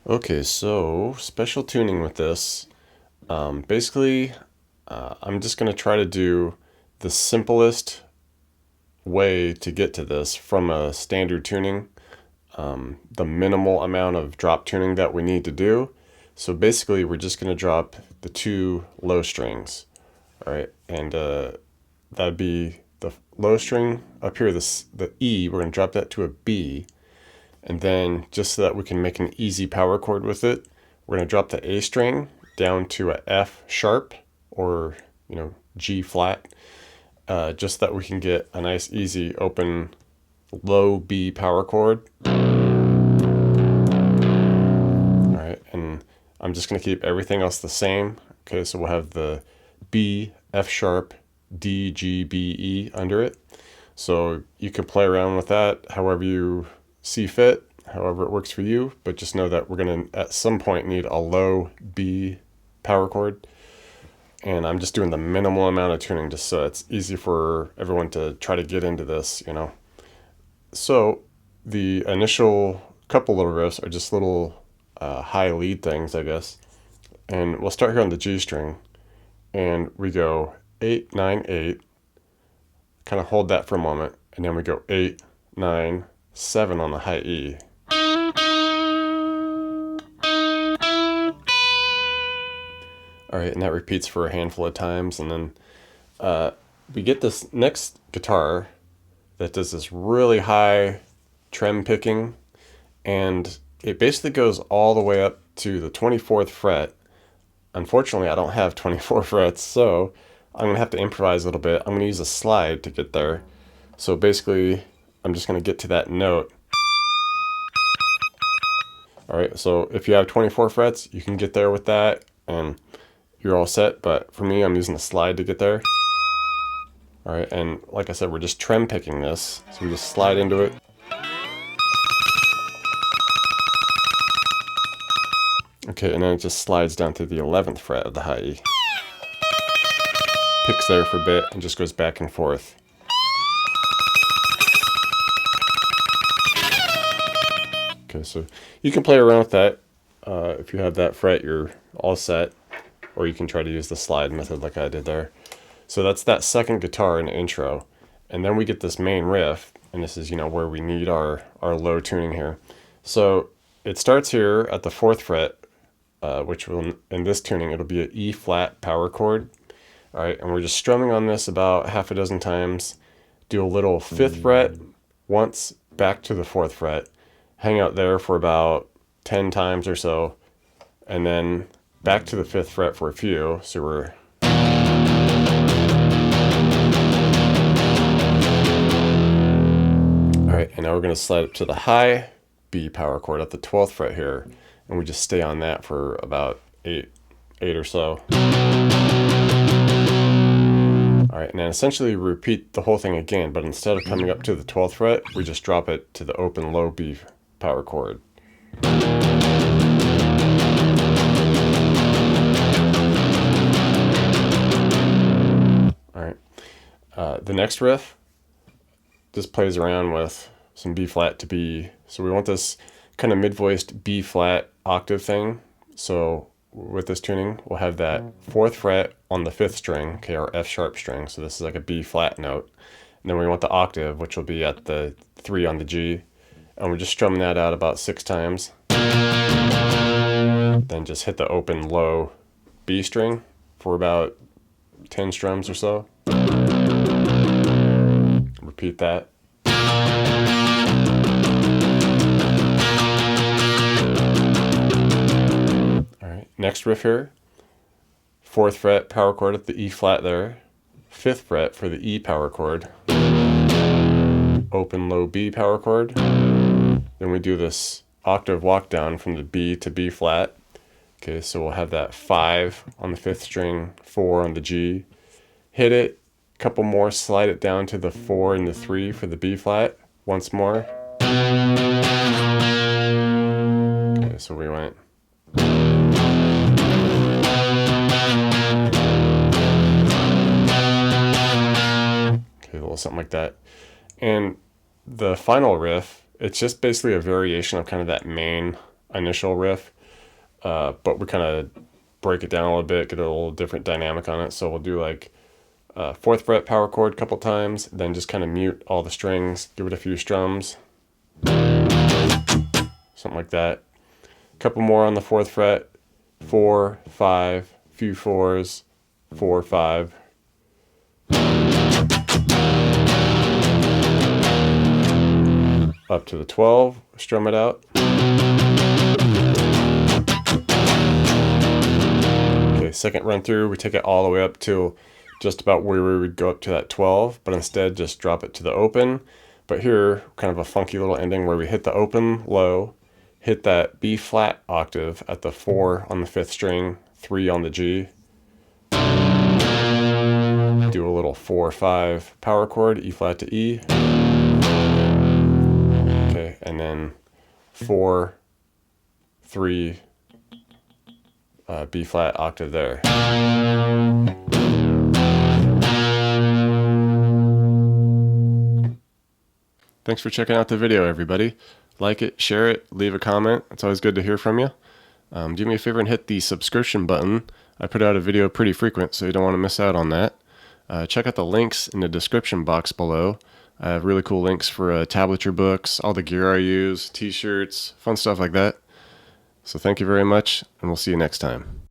Okay, so special tuning with this. Basically, I'm just going to try to do the simplest way to get to this from a standard tuning, the minimal amount of drop tuning that we need to do. So basically, we're just going to drop the two low strings, all right? And that'd be the low string up here, the E, we're going to drop that to a B. And then just so that we can make an easy power chord with it, we're going to drop the A string down to a F sharp or, G flat, just so that we can get a nice, easy, open, low B power chord. All right, and I'm just going to keep everything else the same. Okay, so we'll have the B, F sharp, D, G, B, E under it. So you can play around with that however you see fit, however it works for you, but just know that we're going to at some point need a low B power chord. And I'm just doing the minimal amount of tuning just so it's easy for everyone to try to get into this. So the initial couple little riffs are just little high lead things, I guess. And we'll start here on the G string. And we go 8, 9, 8. Kind of hold that for a moment. And then we go 8, 9, 7 on the high E. All right, and that repeats for a handful of times. And then we get this next guitar that does this really high trem picking. And it basically goes all the way up to the 24th fret. Unfortunately, I don't have 24 frets, so I'm going to have to improvise a little bit. I'm going to use a slide to get there. So basically, I'm just going to get to that note. All right, so if you have 24 frets, you can get there with that, and you're all set. But for me, I'm using a slide to get there. All right, and like I said, we're just trem picking this. So we just slide into it. Okay, and then it just slides down to the 11th fret of the high E. Picks there for a bit and just goes back and forth. Okay, so you can play around with that. If you have that fret, you're all set. Or you can try to use the slide method like I did there. So that's that second guitar in the intro. And then we get this main riff, and this is, where we need our low tuning here. So it starts here at the 4th fret, which will, in this tuning, it'll be an E flat power chord. All right, and we're just strumming on this about half a dozen times. Do a little 5th fret once, back to the 4th fret. Hang out there for about 10 times or so, and then back to the 5th fret for a few. So we're all right, and now we're going to slide up to the high B power chord at the 12th fret here, and we just stay on that for about eight or so. All right, and then essentially repeat the whole thing again, but instead of coming up to the 12th fret, we just drop it to the open low B power chord. All right, the next riff just plays around with some B flat to B. So we want this kind of mid-voiced B flat octave thing. So with this tuning, we'll have that 4th fret on the 5th string, okay, our F sharp string. So this is like a B flat note. And then we want the octave, which will be at the 3 on the G. And we're just strumming that out about 6 times. Then just hit the open low B string for about 10 strums or so. Repeat that. All right, next riff here. 4th fret power chord at the E flat there. 5th fret for the E power chord. Open low B power chord. Then we do this octave walk down from the B to B flat. Okay, so we'll have that 5 on the 5th string, 4 on the G. Hit it, a couple more, slide it down to the 4 and the 3 for the B flat. Once more. Okay, so we went. Okay, a little something like that. And the final riff, it's just basically a variation of kind of that main initial riff. but we kind of break it down a little bit, get a little different dynamic on it. So we'll do like fourth fret power chord a couple times, then just kind of mute all the strings, give it a few strums, something like that. A couple more on the fourth fret, 4, 5, few fours, 4, 5. Up to the 12, strum it out. Okay, second run through, we take it all the way up to just about where we would go up to that 12, but instead just drop it to the open. But here, kind of a funky little ending where we hit the open low, hit that B flat octave at the 4 on the 5th string, 3 on the G. Do a little 4, 5 power chord, E flat to E. Okay, and then 4, 3, B flat octave there. Thanks for checking out the video, everybody. Like it, share it, leave a comment. It's always good to hear from you. Do me a favor and hit the subscription button. I put out a video pretty frequent, so you don't want to miss out on that. Check out the links in the description box below. I have really cool links for tablature books, all the gear I use, t-shirts, fun stuff like that. So thank you very much, and we'll see you next time.